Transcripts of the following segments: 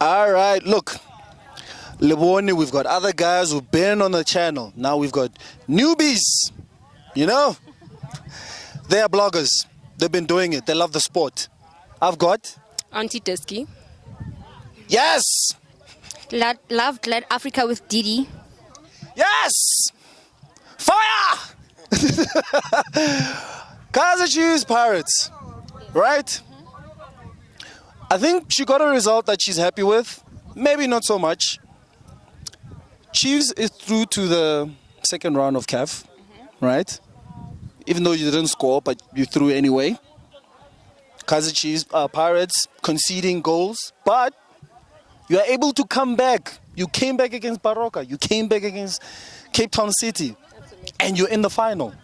All right, look. Lebone, we've got other guys who've been on the channel. Now we've got newbies. You know? They are bloggers. They've been doing it. They love the sport. I've got Auntie Dusky. yes! Love Glad Africa with Didi. Yes! Fire! Kaiser Chiefs Pirates. Right? I think she got a result that she's happy with. Maybe not so much. Chiefs is through to the second round of CAF, right? Even though you didn't score, but you threw anyway. Kaiser Chiefs, Pirates conceding goals, but you are able to come back. You came back against Baroka. You came back against Cape Town City. And you're in the final.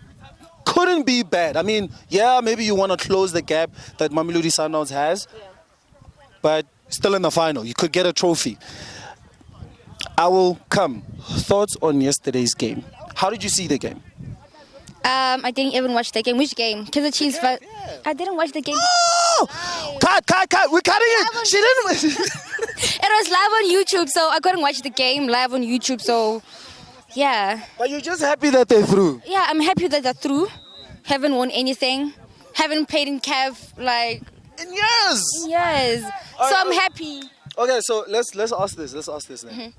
Couldn't be bad. I mean, yeah, maybe you want to close the gap that Mamelodi Sundowns has, but still in the final. You could get a trophy. I will come. Thoughts on yesterday's game? How did you see the game? I didn't even watch the game. Which game? Kaiser Chiefs. I didn't watch the game. Oh! Cut! We're cutting it! She didn't... It was live on YouTube, so I couldn't watch the game live on YouTube, so yeah. But you're just happy that they threw? Yeah, I'm happy that they're through. Haven't won anything. Haven't played in CAF, like... In years! Yes. So I'm happy. Okay, so let's ask this. Let's ask this then.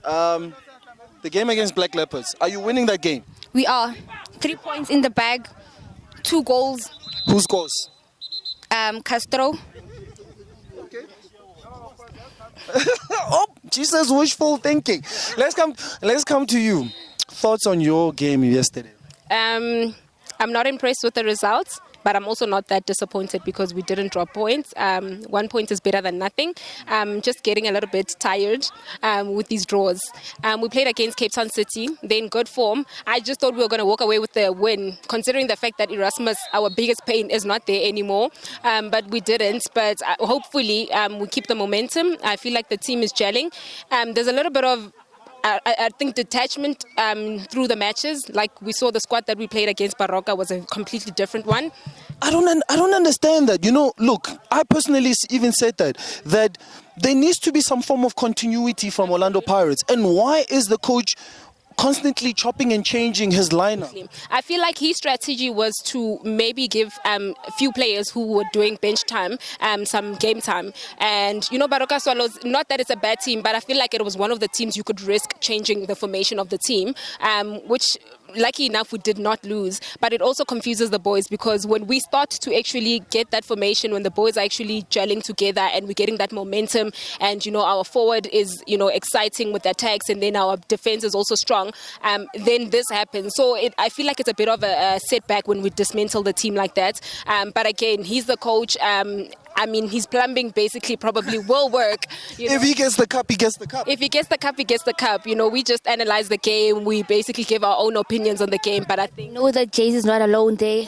The game against Black Leopards, are you winning that game? We are. 3 points in the bag. 2 goals. Who scores? Castro. Okay. Oh, Jesus, wishful thinking. Let's come to you. Thoughts on your game yesterday? I'm not impressed with the results, but I'm also not that disappointed because we didn't drop points. 1 point is better than nothing. Just getting a little bit tired with these draws. We played against Cape Town City. They're in good form. I just thought we were going to walk away with the win, considering the fact that Erasmus, our biggest pain, is not there anymore. But we didn't. But hopefully we keep the momentum. I feel like the team is gelling. There's a little bit of I think detachment through the matches, like we saw the squad that we played against Baroka was a completely different one. I don't understand that. You know, look, I personally even said that there needs to be some form of continuity from Orlando Pirates. And why is the coach constantly chopping and changing his lineup? I feel like his strategy was to maybe give a few players who were doing bench time some game time. And, you know, Baroka Swallows, not that it's a bad team, but I feel like it was one of the teams you could risk changing the formation of the team, which... Lucky enough, we did not lose, but it also confuses the boys because when we start to actually get that formation, when the boys are actually gelling together and we're getting that momentum and, you know, our forward is, you know, exciting with the attacks and then our defense is also strong, then this happens. So I feel like it's a bit of a setback when we dismantle the team like that. But again, he's the coach. I mean, his plumbing basically probably will work. If he gets the cup, he gets the cup. If he gets the cup, he gets the cup. You know, we just analyze the game. We basically give our own opinions on the game. But I think... Know that Jay's is not alone there.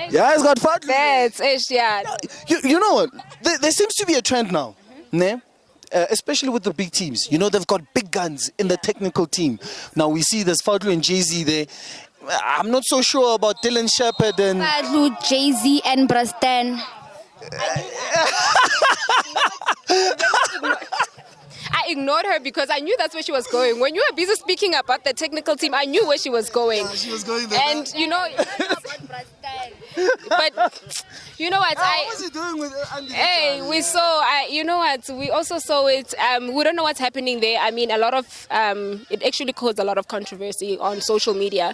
Yeah, he's got fun. That's it, yeah. You know what? There seems to be a trend now, especially with the big teams. You know, they've got big guns in the technical team. Now we see there's Fadlu and Jay-Z there. I'm not so sure about Dylan Shepherd and... Fadlu, Jay-Z and Brastan. I ignored her because I knew that's where she was going. When you were busy speaking about the technical team, I knew where she was going. Yeah, she was going there. And, you know... But, you know what? What was he doing with Andy? Hey, we saw, you know what? We also saw it. We don't know what's happening there. I mean, a lot of, it actually caused a lot of controversy on social media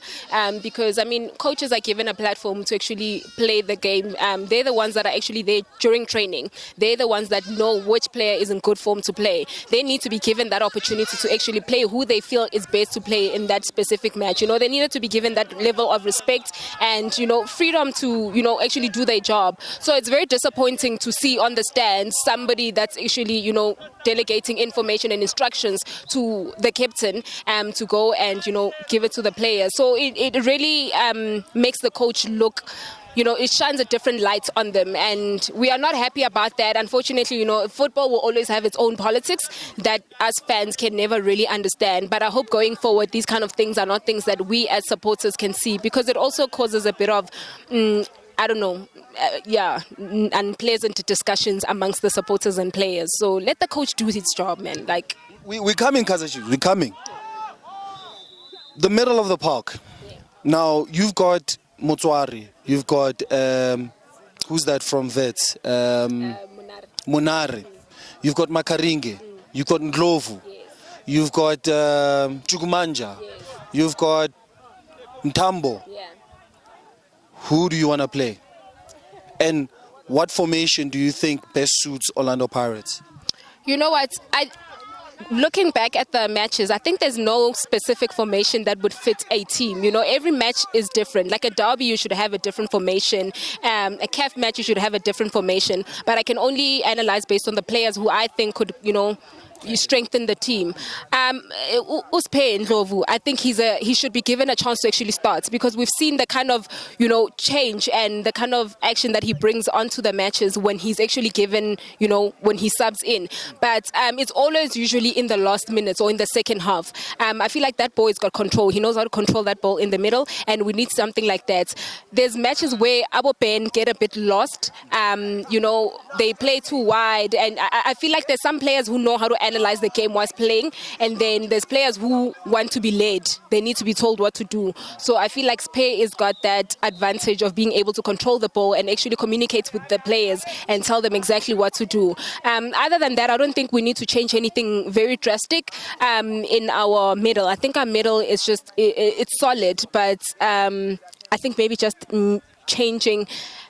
because, I mean, coaches are given a platform to actually play the game. They're the ones that are actually there during training. They're the ones that know which player is in good form to play. They need to be given that opportunity to actually play who they feel is best to play in that specific match. You know, they needed to be given that level of respect and, you know, freedom to, you know, actually do their job. So it's very disappointing to see on the stand somebody that's actually, you know, delegating information and instructions to the captain to go and, you know, give it to the players. So it really makes the coach look, you know, it shines a different light on them. And we are not happy about that. Unfortunately, you know, football will always have its own politics that us fans can never really understand. But I hope going forward, these kind of things are not things that we as supporters can see because it also causes a bit of I don't know, unpleasant discussions amongst the supporters and players. So let the coach do his job, man. Like, we're coming, Kazashi. We're coming. The middle of the park. Now, you've got Motswari. You've got, who's that from Vets? Monare. You've got Makaringe. You've got Ndlovu. You've got Chukumanja. You've got Mtambo. Who do you want to play? And what formation do you think best suits Orlando Pirates? You know what? Looking back at the matches, I think there's no specific formation that would fit a team. You know, every match is different. Like a derby, you should have a different formation. A CAF match, you should have a different formation. But I can only analyze based on the players who I think could, you strengthen the team. Uspe Ndlovu, I think he should be given a chance to actually start, because we've seen the kind of change and the kind of action that he brings onto the matches when he's actually given, when he subs in. But it's always usually in the last minutes or in the second half. I feel like that boy's got control. He knows how to control that ball in the middle, and we need something like that. There's matches where Abo Ben get a bit lost. They play too wide, and I feel like there's some players who know how to analyze the game whilst playing, and then there's players who want to be led. They need to be told what to do. So I feel like Spey has got that advantage of being able to control the ball and actually communicate with the players and tell them exactly what to do. Other than that, I don't think we need to change anything very drastic in our middle. I think our middle is just, it's solid, but I think maybe just changing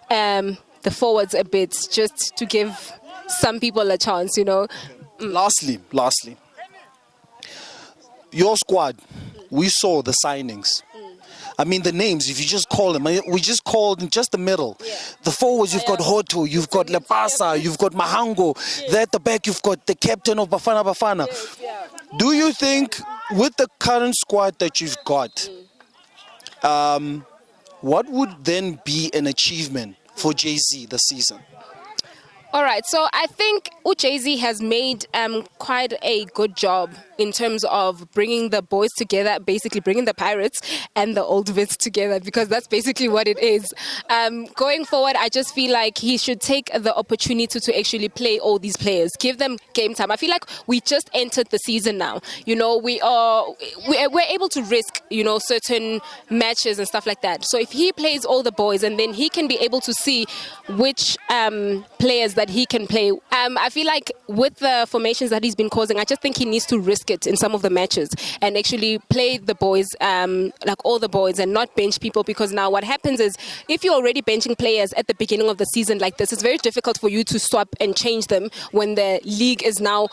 the forwards a bit, just to give some people a chance, Lastly, your squad, we saw the signings. I mean, the names, if you just call them, we just called in just the middle. The forwards, you've got Hoto, you've got Lepasa, you've got Mahango. There at the back, you've got the captain of Bafana Bafana. Do you think, with the current squad that you've got, what would then be an achievement for Jay-Z this season? All right, so I think Jay-Z has made quite a good job in terms of bringing the boys together, basically bringing the Pirates and the Old Vets together, because that's basically what it is. Going forward, I just feel like he should take the opportunity to actually play all these players, give them game time. I feel like we just entered the season now. We're able to risk, certain matches and stuff like that. So if he plays all the boys, and then he can be able to see which players that he can play. I feel like with the formations that he's been causing, I just think he needs to risk it in some of the matches and actually play the boys, like all the boys, and not bench people, because now what happens is, if you're already benching players at the beginning of the season like this, it's very difficult for you to swap and change them when the league is now,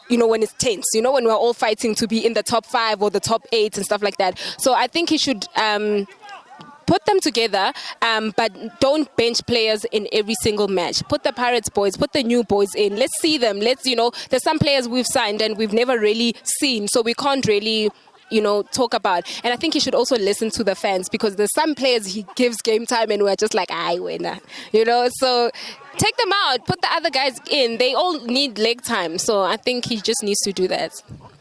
when it's tense, when we're all fighting to be in the top 5 or the top 8 and stuff like that. So I think he should put them together, but don't bench players in every single match. Put the Pirates boys, put the new boys in. Let's see them. There's some players we've signed and we've never really seen, so we can't really talk about. And I think he should also listen to the fans, because there's some players he gives game time and we're just like, aye, winner. So take them out, put the other guys in. They all need leg time. So I think he just needs to do that.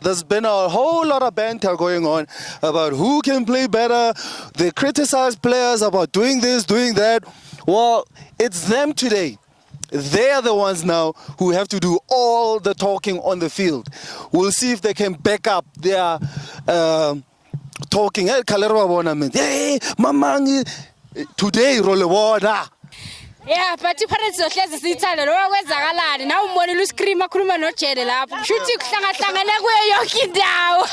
There's been a whole lot of banter going on about who can play better. They criticize players about doing this, doing that. Well, it's them today. They are the ones now who have to do all the talking on the field. We'll see if they can back up their talking. Hey, Mamangi, today, Rolewada. Yeah, but Pirates zohlezi sithanda noma kwenzakalani nawe umbona lu scream akhuluma noJele lapho kushuthi kuhlangahlangane kuyo yonke indawo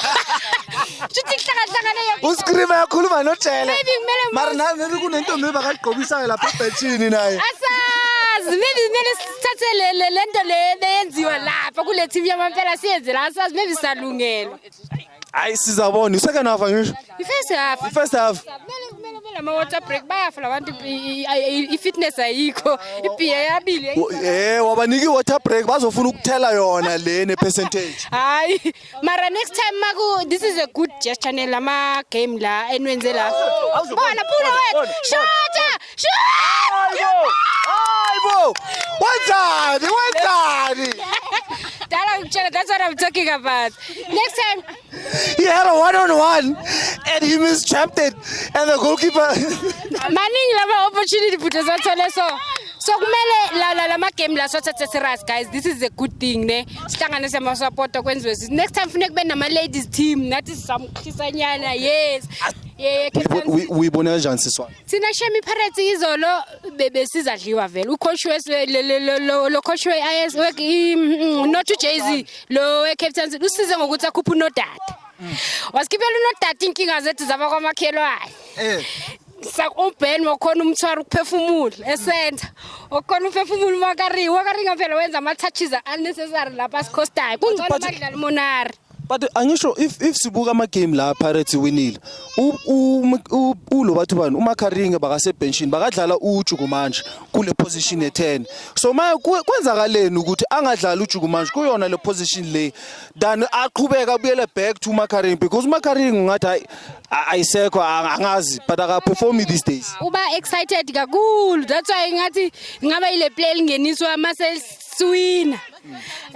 kushuthi kuhlangahlangane yonke uScream yakhuluma noJele mara nami kunentombi ebakagqokisayo lapha ebhethini naye asazi maybe sithathe lento leyenziwa lapha kule team yamampela siyenze la asazi maybe salungela hayi sizabona second half ngisho first half ama-water break bayafla abantu i-fitness ayikho ibhiya yabili wabanika i-water break bazofuna ukuthela yona le ne-percentage hayi mara next time this is a good gesture nelama-game la enwenze la bona phula wethu shota hayibo wenzani that's what I'm talking about. Next time he had a one-on-one and he mischapped it, and the goalkeeper. maningi lama opportunity futhi sathole so kumele la game la sothathe serious guys. This is a good thing ne sihlangane sama support kwenziwe next time funeka kube nama ladies team nathi samkhisanyana. Yes yeah we bone kanjani siswana thina Shemi Pirates izolo besizadliwa vele ucoach lo coach we-IS not Jay-Z lo captain usize ngokuthi akhuphe unodada wasikhiphela unodada inkinga zethu zaba kwamakhelwane sakuben wakhona umthwaro ukuphefumula esenta wakhona uphefumula wakari ngavela wenza ama touches unnecessary lapha sikhostayo kungcono badlala monari. But angisho if sibuka ama game la Pirates winile ulo bathu bani uMakaringa bakase benchini bakadlala uJukumanje kule position ye10 so kwenzakaleni ukuthi angadlala uJukumanje kuyona le position le than aqhubeka abuyele back to Makaringa because uMakaringa ngathi ayisekho angazi but aka perform these days uba excited kakhulu that's why ngathi ngaba ile play lingeniswa ama swina.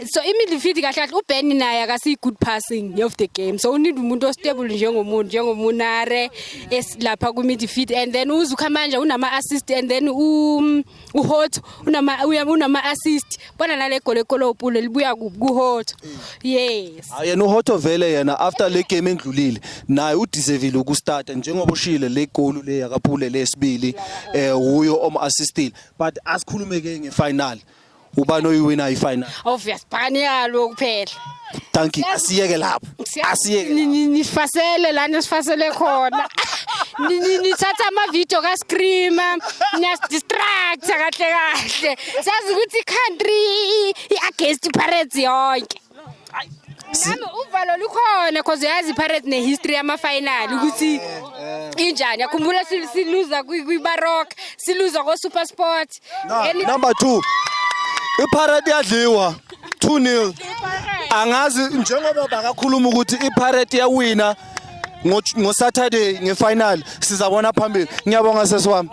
So immediately kahle kahle uBen naye akasi good passing of the game so unid umuntu ostable njengomunare esilapha ku midfield and then uzukhambanje unama assist and then uHot unama assist bona nale goal ekolopule libuya ku Hot. Yes yena uHot vele yena after le game endlulile naye udeserve ukustart njengoba ushile le goal le yakaphule lesibili uyo assistil but asikhulumeke ngefinal ubani oyiwina ifinal obvious banialo kuphela. Thank you asiyeke lapho asiyeke nifasele lana sifasele khona nithatha ama video ka screamer niyas distract kahle sazi ukuthi country against Pirates yonke nami uvalo likhona cause yazi Pirates ne history ama final ukuthi injani yakhumbula siluza kwiBaroque siluza ko Super Sport. Number 2 iPirate yadliwa 2-0 angazi njengoba bakakhuluma ukuthi iPirate yawina ngo Saturday ngefinal sizabona phambili ngiyabonga sesiwami.